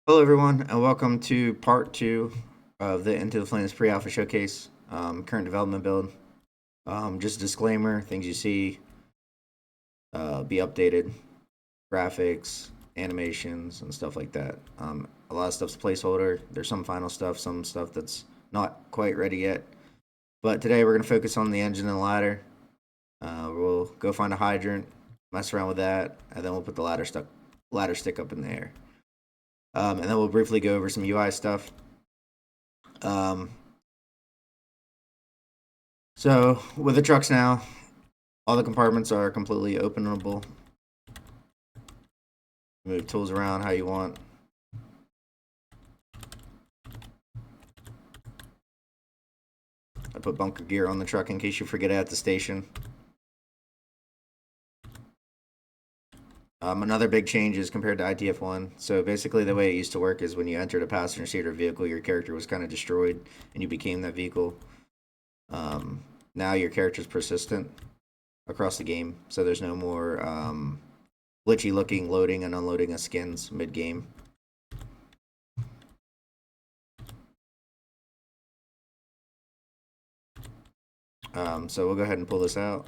Hello, everyone, and welcome to part two of the Into the Flames pre-alpha showcase. Current development build. Just a disclaimer: things you see be updated, graphics, animations, and stuff like that. A lot of stuff's placeholder. There's some final stuff, some stuff that's not quite ready yet. But today we're gonna focus on the engine and ladder. We'll go find a hydrant, mess around with that, and then we'll put the ladder stick up in the air. And then we'll briefly go over some UI stuff. Um, so with the trucks now, all the compartments are completely openable. Move tools around how you want. I put bunker gear on the truck in case you forget it at the station. Another big change is compared to ITF1. So basically, the way it used to work is when you entered a passenger seat or vehicle, your character was kind of destroyed and you became that vehicle. Now your character's persistent across the game, so there's no more glitchy looking loading and unloading of skins mid game. So we'll go ahead and pull this out.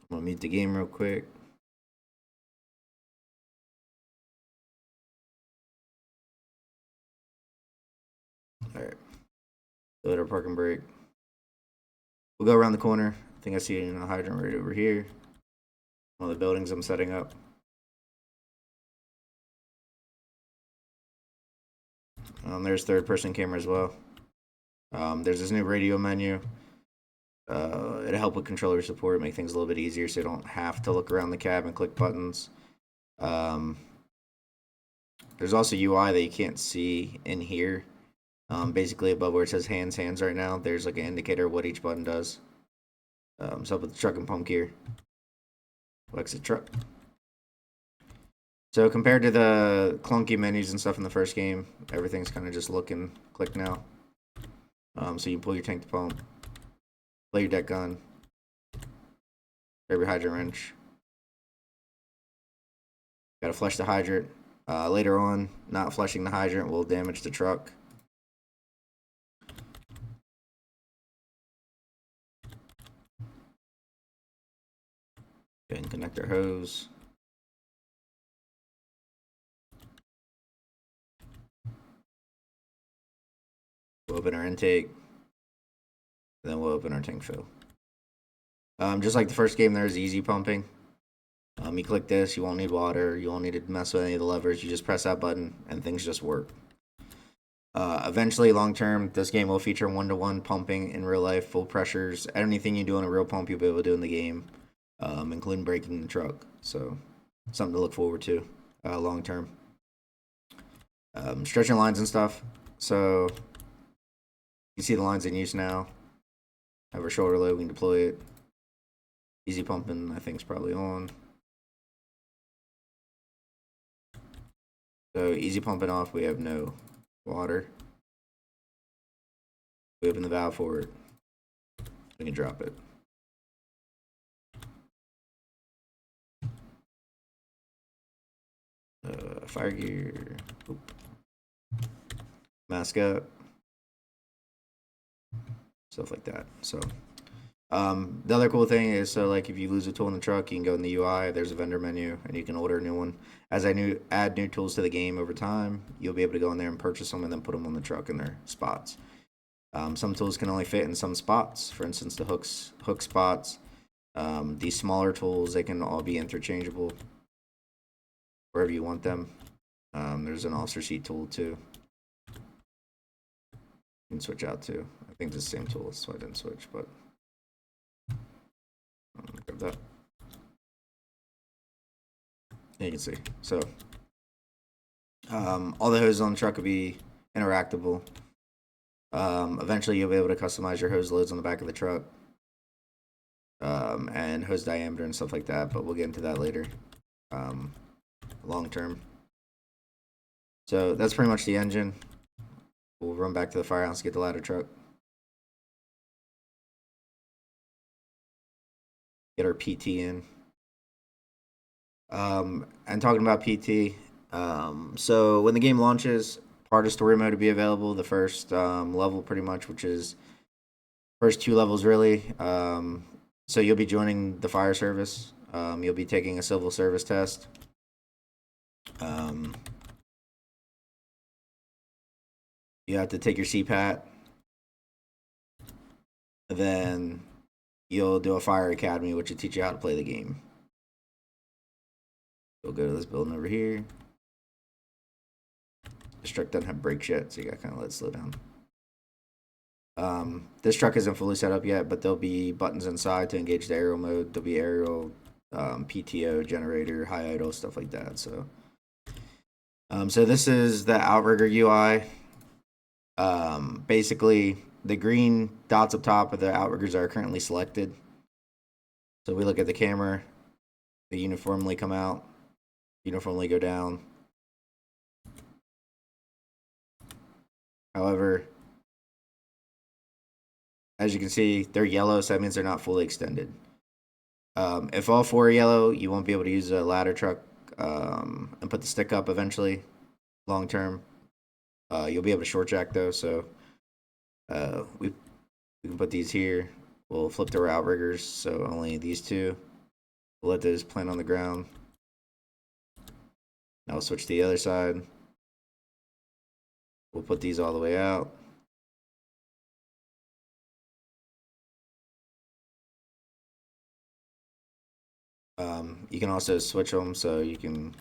I'm gonna mute the game real quick. Alright. Let our parking brake. We'll go around the corner. I think I see a hydrant right over here. One of the buildings I'm setting up. There's third person camera as well. There's this new radio menu. It'll help with controller support, make things a little bit easier so you don't have to look around the cab and click buttons. There's also UI that you can't see in here. Basically above where it says hands right now, there's like an indicator of what each button does. So I'll put the truck and pump gear. Exit truck. So compared to the clunky menus and stuff in the first game, everything's kind of just look and click now. So you pull your tank to pump, play your deck gun, grab your hydrant wrench. Gotta flush the hydrant. Later on, not flushing the hydrant will damage the truck. Go ahead and connect our hose. We'll open our intake. Then we'll open our tank fill. Just like the first game, there's easy pumping. You click this, you won't need water, you won't need to mess with any of the levers, you just press that button and things just work. Eventually, long term, this game will feature one-to-one pumping in real life, full pressures. Anything you do in a real pump, you'll be able to do in the game, including braking the truck. So, something to look forward to long term. Stretching lines and stuff. So, you see the lines in use now. Have our shoulder load, we can deploy it. Easy pumping, I think, is probably on. So easy pumping off, we have no water. We open the valve for it. We can drop it. Fire gear. Oop. Mask up. Stuff like that. So the other cool thing is, so like if you lose a tool in the truck, you can go in the UI, there's a vendor menu, and you can order a new one. As I add new tools to the game over time, you'll be able to go in there and purchase them and then put them on the truck in their spots. Some tools can only fit in some spots. For instance, the hook spots. These smaller tools, they can all be interchangeable wherever you want them. There's an officer seat tool too. You can switch out to. I think it's the same tool, so I didn't switch, but grab that. Yeah, you can see. So all the hoses on the truck will be interactable. Eventually, you'll be able to customize your hose loads on the back of the truck, and hose diameter and stuff like that. But we'll get into that later, long term. So that's pretty much the engine. We'll run back to the firehouse, get the ladder truck. get our PT in. And talking about PT, so when the game launches, part of story mode to be available. The first level, pretty much, which is first 2 levels, really. So you'll be joining the fire service. You'll be taking a civil service test. You have to take your CPAT. Then you'll do a fire academy, which will teach you how to play the game. We'll go to this building over here. This truck doesn't have brakes yet, so you gotta kind of let it slow down. This truck isn't fully set up yet, but there'll be buttons inside to engage the aerial mode. There'll be aerial, PTO, generator, high idle, stuff like that. So this is the Outrigger UI. Basically, the green dots up top of the Outriggers are currently selected. So we look at the camera, they uniformly come out, uniformly go down. However, as you can see, they're yellow, so that means they're not fully extended. If all 4 are yellow, you won't be able to use a ladder truck and put the stick up eventually, long term. You'll be able to short jack though, so we can put these here. We'll flip to our Outriggers, so only these 2. We'll let those plant on the ground. Now we'll switch to the other side. We'll put these all the way out. You can also switch them, so you can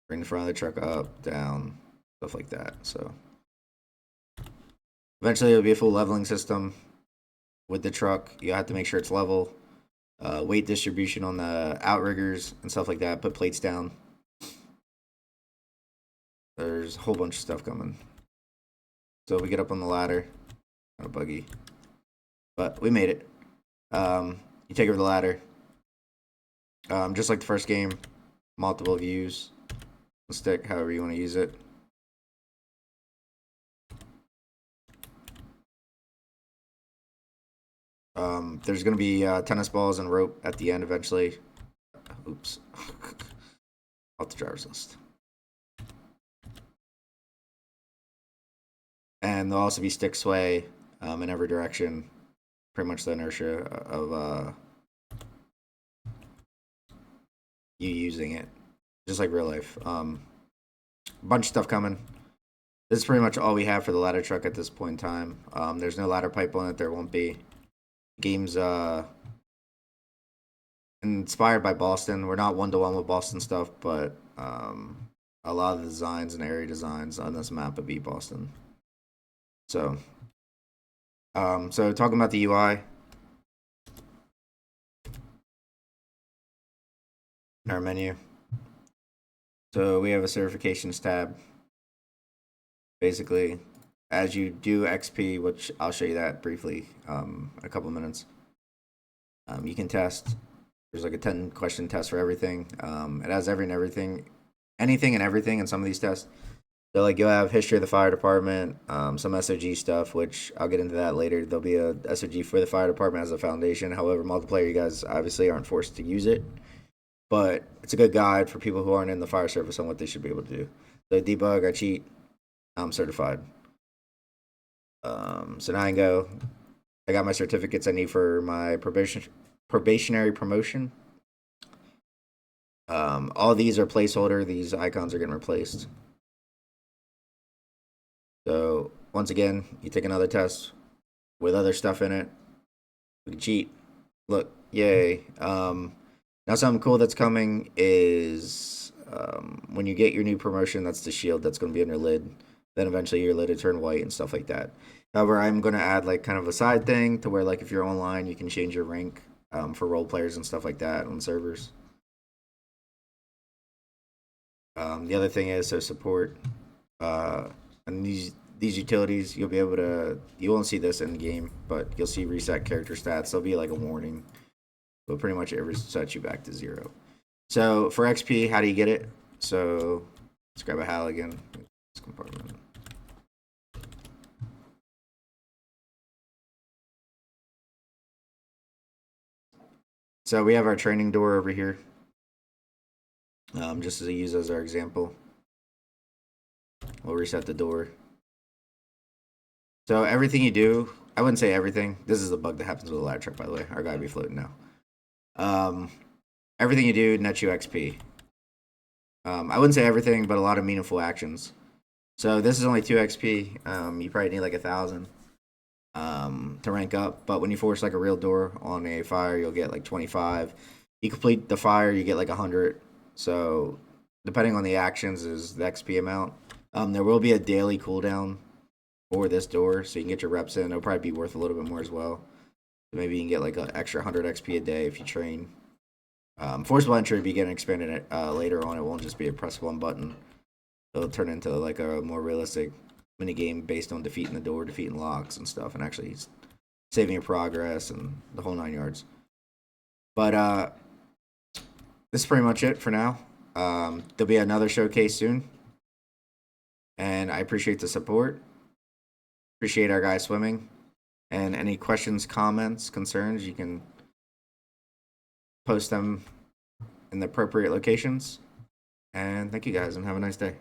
bring the front of the truck up, down, stuff like that. So eventually it'll be a full leveling system with the truck. You have to make sure it's level. Weight distribution on the Outriggers and stuff like that. Put plates down. There's a whole bunch of stuff coming. So we get up on the ladder. Kind of buggy, but we made it. You take over the ladder. Just like the first game, multiple views. Stick, however you want to use it. There's going to be tennis balls and rope at the end eventually. Oops. Off the driver's list. And there'll also be stick sway in every direction. Pretty much the inertia of you using it. Just like real life. Bunch of stuff coming. This is pretty much all we have for the ladder truck at this point in time. There's no ladder pipe on it. There won't be. Game's inspired by Boston. We're not one-to-one with Boston stuff, but a lot of the designs and area designs on this map would be Boston. So talking about the UI. Our menu. So we have a certifications tab. Basically, as you do XP, which I'll show you that briefly in a couple minutes, you can test. There's like a 10-question test for everything. It has anything and everything in some of these tests. So like you'll have history of the fire department, some SOG stuff, which I'll get into that later. There'll be a SOG for the fire department as a foundation. However, multiplayer, you guys obviously aren't forced to use it, but it's a good guide for people who aren't in the fire service on what they should be able to do. So debug, I cheat, I'm certified. So now I can go. I got my certificates I need for my probationary promotion. All these are placeholder. These icons are getting replaced. So once again, you take another test with other stuff in it. We can cheat. Look, yay. Now something cool that's coming is when you get your new promotion, that's the shield that's going to be on your lid. Then eventually your lid will turn white and stuff like that. However, I'm going to add like kind of a side thing to where like if you're online, you can change your rank for role players and stuff like that on servers. The other thing is so support and these utilities, you'll be able to, you won't see this in the game, but you'll see reset character stats. There'll be like a warning, but pretty much it resets you back to 0. So for XP, how do you get it? So let's grab a Halligan. This compartment. So we have our training door over here. Just to use as our example. We'll reset the door. So everything you do, I wouldn't say everything. This is a bug that happens with a ladder truck, by the way. Our guy will be floating now. Everything you do nets you XP. I wouldn't say everything, but a lot of meaningful actions. So this is only 2 XP. You probably need like 1,000 to rank up. But when you force like a real door on a fire, you'll get like 25. You complete the fire, you get like 100. So depending on the actions is the XP amount. There will be a daily cooldown for this door, so you can get your reps in. It'll probably be worth a little bit more as well. So maybe you can get like an extra 100 XP a day if you train. Forcible entry will be getting expanded later on. It won't just be a press one button. It'll turn into like a more realistic mini game based on defeating the door, defeating locks and stuff, and actually saving your progress and the whole 9 yards. But this is pretty much it for now. There'll be another showcase soon, and I appreciate the support. Appreciate our guys swimming, and any questions, comments, concerns, you can post them in the appropriate locations. And thank you guys, and have a nice day.